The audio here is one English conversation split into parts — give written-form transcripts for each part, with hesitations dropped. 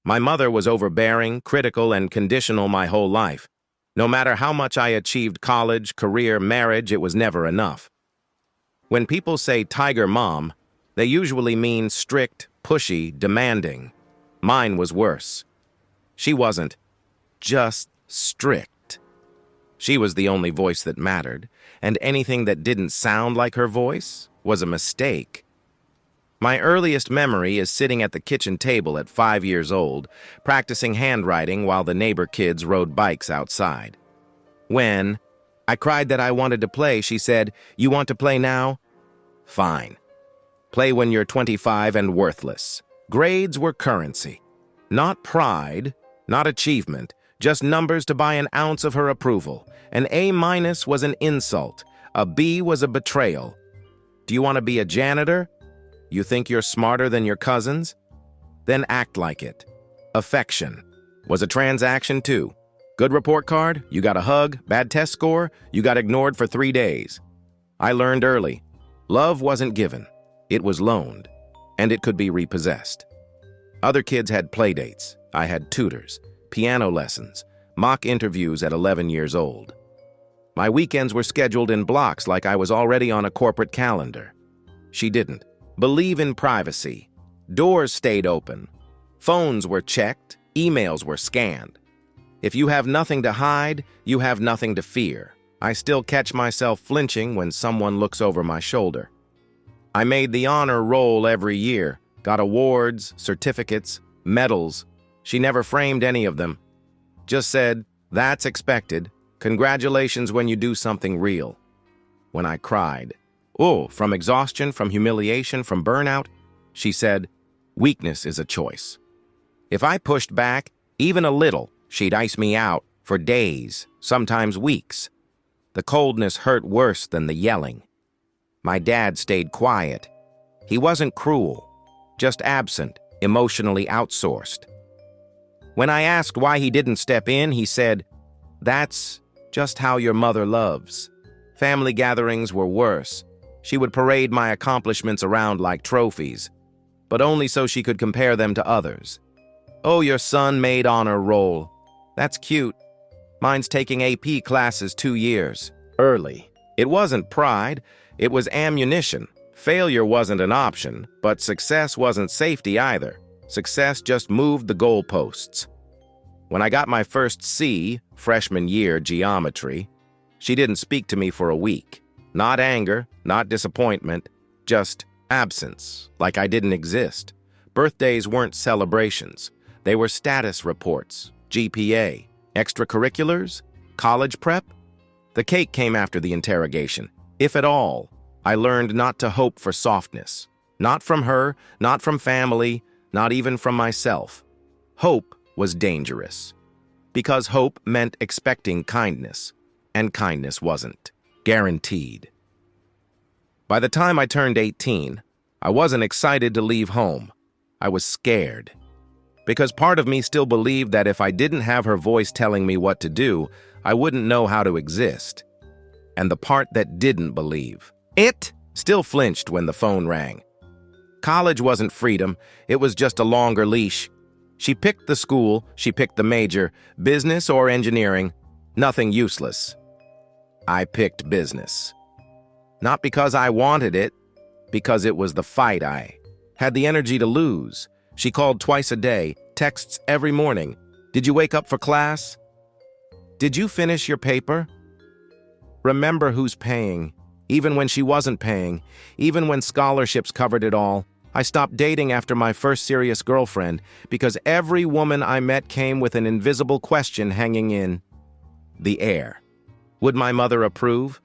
My mother was overbearing, critical, and conditional my whole life. No matter how much I achieved college, career, marriage, it was never enough. When people say tiger mom, they usually mean strict, pushy, demanding. Mine was worse. She wasn't just strict. She was the only voice that mattered, and anything that didn't sound like her voice was a mistake. My earliest memory is sitting at the kitchen table at 5 years old, practicing handwriting while the neighbor kids rode bikes outside. When I cried that I wanted to play, she said, "You want to play now? Fine. Play when you're 25 and worthless." Grades were currency. Not pride, not achievement, just numbers to buy an ounce of her approval. An A- was an insult. A B was a betrayal. Do you want to be a janitor? You think you're smarter than your cousins? Then act like it. Affection was a transaction too. Good report card, you got a hug. Bad test score, you got ignored for 3 days. I learned early. Love wasn't given. It was loaned, and it could be repossessed. Other kids had playdates. I had tutors, piano lessons, mock interviews at 11 years old. My weekends were scheduled in blocks like I was already on a corporate calendar. She didn't. Believe in privacy. Doors stayed open. Phones were checked. Emails were scanned. If you have nothing to hide, you have nothing to fear. I still catch myself flinching when someone looks over my shoulder. I made the honor roll every year, got awards, certificates, medals. She never framed any of them. Just said, "That's expected. Congratulations when you do something real." When I cried, from exhaustion, from humiliation, from burnout, she said, "Weakness is a choice." If I pushed back, even a little, she'd ice me out for days, sometimes weeks. The coldness hurt worse than the yelling. My dad stayed quiet. He wasn't cruel, just absent, emotionally outsourced. When I asked why he didn't step in, he said, "That's just how your mother loves." Family gatherings were worse. She would parade my accomplishments around like trophies, but only so she could compare them to others. "Oh, your son made honor roll. That's cute. Mine's taking AP classes 2 years. Early." It wasn't pride, it was ammunition. Failure wasn't an option, but success wasn't safety either. Success just moved the goalposts. When I got my first C, freshman year geometry, she didn't speak to me for a week. Not anger, not disappointment, just absence, like I didn't exist. Birthdays weren't celebrations. They were status reports, GPA, extracurriculars, college prep. The cake came after the interrogation. If at all, I learned not to hope for softness. Not from her, not from family, not even from myself. Hope was dangerous, because hope meant expecting kindness, and kindness wasn't guaranteed. By the time I turned 18, I wasn't excited to leave home. I was scared, because part of me still believed that if I didn't have her voice telling me what to do, I wouldn't know how to exist. And the part that didn't believe, it still flinched when the phone rang. College wasn't freedom, it was just a longer leash. She picked the school, she picked the major, business or engineering, nothing useless. I picked business. Not because I wanted it, because it was the fight I had the energy to lose. She called twice a day, texts every morning. "Did you wake up for class? Did you finish your paper?" Remember who's paying, even when she wasn't paying, even when scholarships covered it all. I stopped dating after my first serious girlfriend because every woman I met came with an invisible question hanging in the air. Would my mother approve?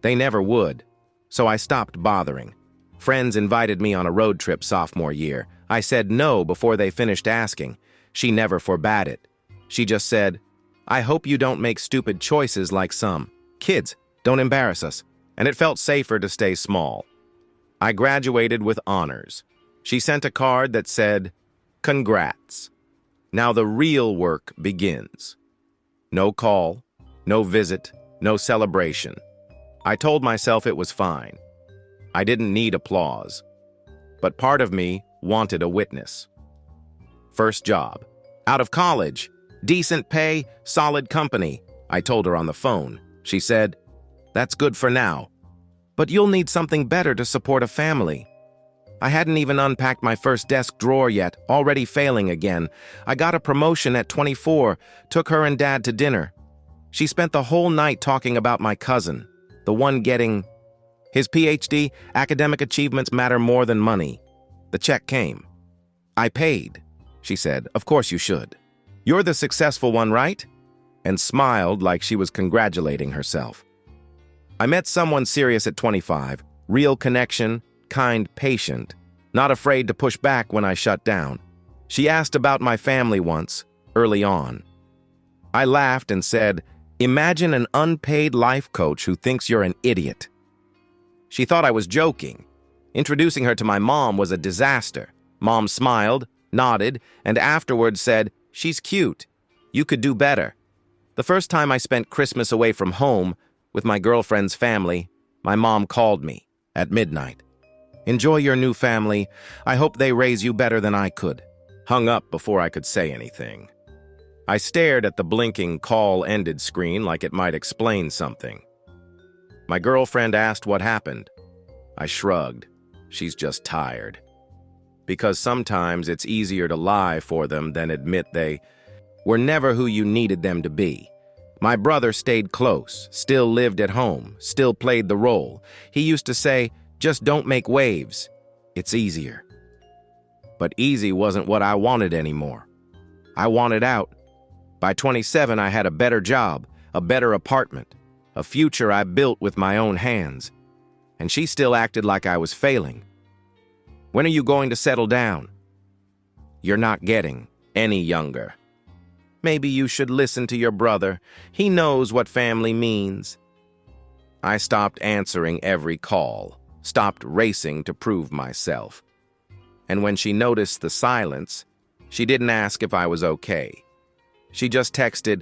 They never would, so I stopped bothering. Friends invited me on a road trip sophomore year. I said no before they finished asking. She never forbade it. She just said, "I hope you don't make stupid choices like some. Kids, don't embarrass us." And it felt safer to stay small. I graduated with honors. She sent a card that said, "Congrats. Now the real work begins." No call, no visit, no celebration. I told myself it was fine. I didn't need applause. But part of me wanted a witness. First job, Out of college. Decent pay, solid company. I told her on the phone. She said, "That's good for now. But you'll need something better to support a family." I hadn't even unpacked my first desk drawer yet, already failing again. I got a promotion at 24, took her and Dad to dinner. She spent the whole night talking about my cousin, the one getting his PhD. Academic achievements matter more than money. The check came. "I paid," she said. "Of course you should. You're the successful one, right?" And smiled like she was congratulating herself. I met someone serious at 25, real connection, kind, patient, not afraid to push back when I shut down. She asked about my family once, early on. I laughed and said, "Imagine an unpaid life coach who thinks you're an idiot." She thought I was joking. Introducing her to my mom was a disaster. Mom smiled, nodded, and afterwards said, "She's cute. You could do better." The first time I spent Christmas away from home with my girlfriend's family, my mom called me at midnight. "Enjoy your new family. I hope they raise you better than I could." Hung up before I could say anything. I stared at the blinking call-ended screen like it might explain something. My girlfriend asked what happened. I shrugged. She's just tired. Because sometimes it's easier to lie for them than admit they were never who you needed them to be. My brother stayed close, still lived at home, still played the role. He used to say, "Just don't make waves. It's easier." But easy wasn't what I wanted anymore. I wanted out. By 27, I had a better job, a better apartment, a future I built with my own hands. And she still acted like I was failing. "When are you going to settle down?" "You're not getting any younger. Maybe you should listen to your brother. He knows what family means." I stopped answering every call, stopped racing to prove myself. And when she noticed the silence, she didn't ask if I was okay. She just texted,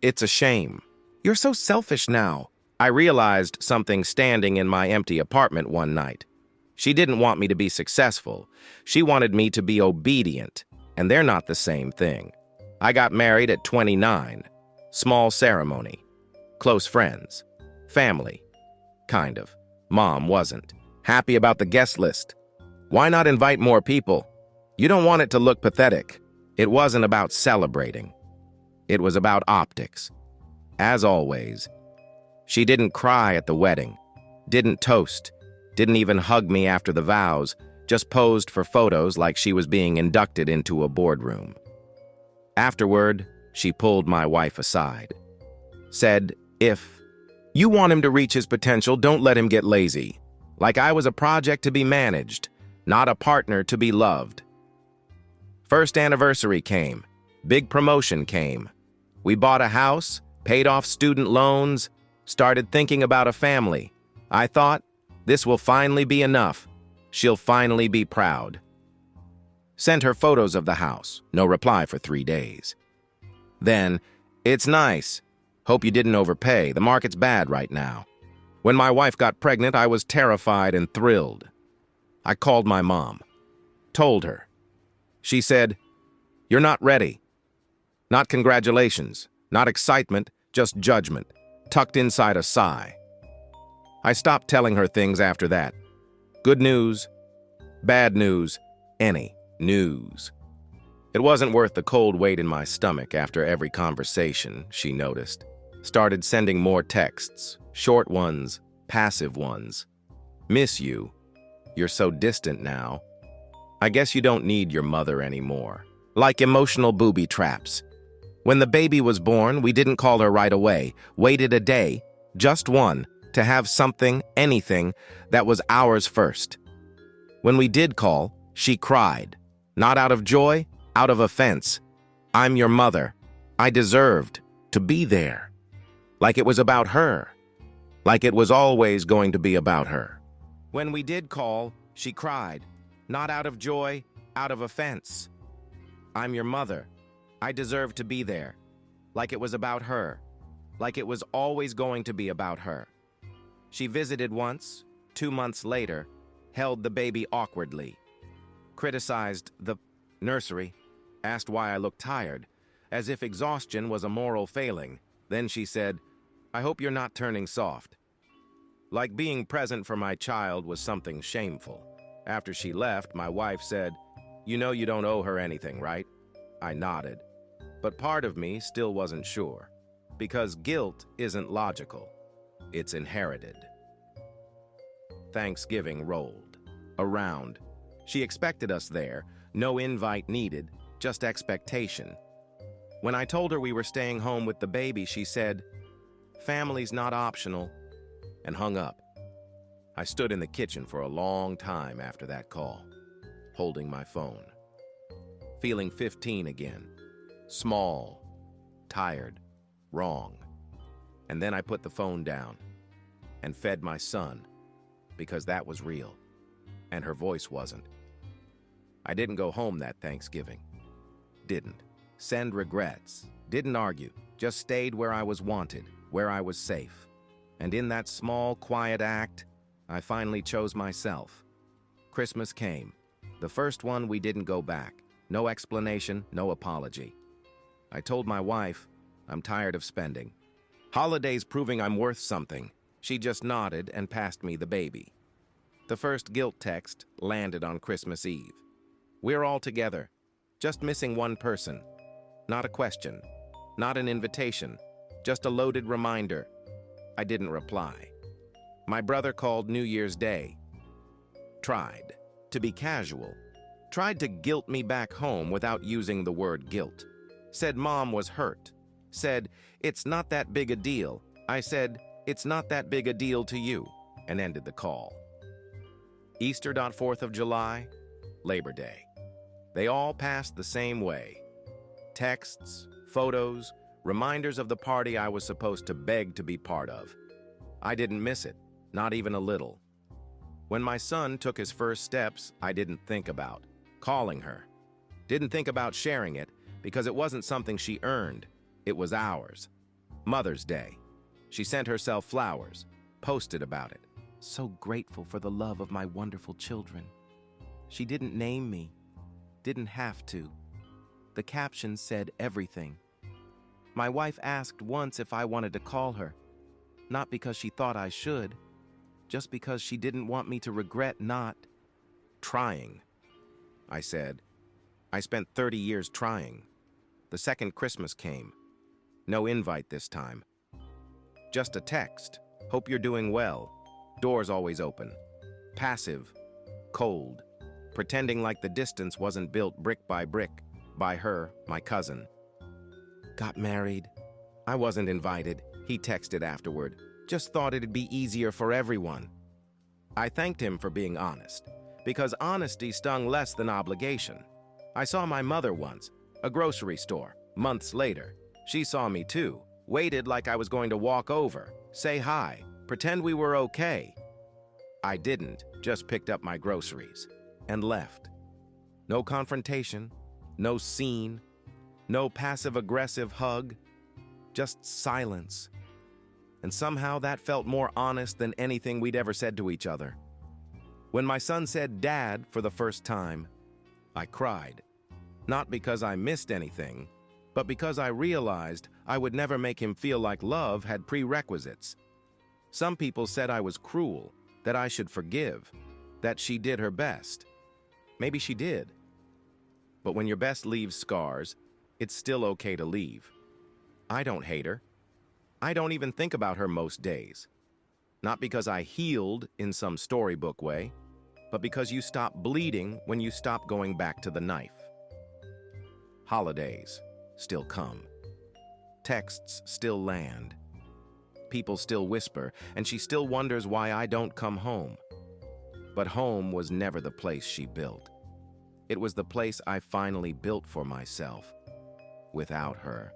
"It's a shame. You're so selfish now." I realized something standing in my empty apartment one night. She didn't want me to be successful. She wanted me to be obedient, and they're not the same thing. I got married at 29. Small ceremony. Close friends. Family. Kind of. Mom wasn't. Happy about the guest list. Why not invite more people? You don't want it to look pathetic. It wasn't about celebrating. It was about optics. As always, she didn't cry at the wedding, didn't toast, didn't even hug me after the vows, just posed for photos like she was being inducted into a boardroom. Afterward, she pulled my wife aside. Said, "If you want him to reach his potential, don't let him get lazy. Like I was a project to be managed, not a partner to be loved." First anniversary came. Big promotion came. We bought a house, paid off student loans, started thinking about a family. I thought, this will finally be enough. She'll finally be proud. Sent her photos of the house. No reply for 3 days. Then, "It's nice. Hope you didn't overpay. The market's bad right now." When my wife got pregnant, I was terrified and thrilled. I called my mom. Told her. She said, "You're not ready." Not congratulations, not excitement, just judgment, tucked inside a sigh. I stopped telling her things after that. Good news, bad news, any news. It wasn't worth the cold weight in my stomach after every conversation, she noticed. Started sending more texts, short ones, passive ones. "Miss you. You're so distant now. I guess you don't need your mother anymore." Like emotional booby traps. When the baby was born, we didn't call her right away, waited a day, just one, to have something, anything, that was ours first. When we did call, she cried. Not out of joy, out of offense. "I'm your mother. I deserved to be there." Like it was about her. Like it was always going to be about her. When we did call, she cried. Not out of joy, out of offense. "I'm your mother. I deserve to be there." Like it was about her. Like it was always going to be about her. She visited once, 2 months later, held the baby awkwardly, criticized the nursery, asked why I looked tired, as if exhaustion was a moral failing. Then she said, "I hope you're not turning soft." Like being present for my child was something shameful. After she left, my wife said, "You know you don't owe her anything, right?" I nodded, but part of me still wasn't sure, because guilt isn't logical. It's inherited. Thanksgiving rolled around. She expected us there, no invite needed, just expectation. When I told her we were staying home with the baby, she said, "Family's not optional," and hung up. I stood in the kitchen for a long time after that call, holding my phone, feeling 15 again, small, tired, wrong. And then I put the phone down and fed my son, because that was real, and her voice wasn't. I didn't go home that Thanksgiving. Didn't send regrets, didn't argue, just stayed where I was wanted, where I was safe. And in that small, quiet act, I finally chose myself. Christmas came. The first one we didn't go back. No explanation, no apology. I told my wife, I'm tired of spending. Holidays proving I'm worth something. She just nodded and passed me the baby. The first guilt text landed on Christmas Eve. We're all together, just missing one person. Not a question, not an invitation, just a loaded reminder. I didn't reply. My brother called New Year's Day. Tried to be casual. Tried to guilt me back home without using the word guilt. Said Mom was hurt. Said, "It's not that big a deal." I said, "It's not that big a deal to you," and ended the call. Easter. 4th of July, Labor Day. They all passed the same way. Texts, photos, reminders of the party I was supposed to beg to be part of. I didn't miss it, not even a little. When my son took his first steps, I didn't think about calling her. Didn't think about sharing it, because it wasn't something she earned. It was ours. Mother's Day. She sent herself flowers, posted about it. "So grateful for the love of my wonderful children." She didn't name me, didn't have to. The caption said everything. My wife asked once if I wanted to call her, not because she thought I should, just because she didn't want me to regret not trying. I said, I spent 30 years trying. The second Christmas came. No invite this time. Just a text. "Hope you're doing well." Doors always open. Passive. Cold. Pretending like the distance wasn't built brick by her, my cousin. "Got married." I wasn't invited, he texted afterward. "Just thought it'd be easier for everyone." I thanked him for being honest, because honesty stung less than obligation. I saw my mother once, a grocery store, months later. She saw me too, waited like I was going to walk over, say hi, pretend we were okay. I didn't, just picked up my groceries and left. No confrontation, no scene, no passive-aggressive hug, just silence. And somehow that felt more honest than anything we'd ever said to each other. When my son said "Dad" for the first time, I cried. Not because I missed anything, but because I realized I would never make him feel like love had prerequisites. Some people said I was cruel, that I should forgive, that she did her best. Maybe she did. But when your best leaves scars, it's still okay to leave. I don't hate her. I don't even think about her most days. Not because I healed in some storybook way, but because you stop bleeding when you stop going back to the knife. Holidays still come. Texts still land. People still whisper, and she still wonders why I don't come home. But home was never the place she built. It was the place I finally built for myself, without her.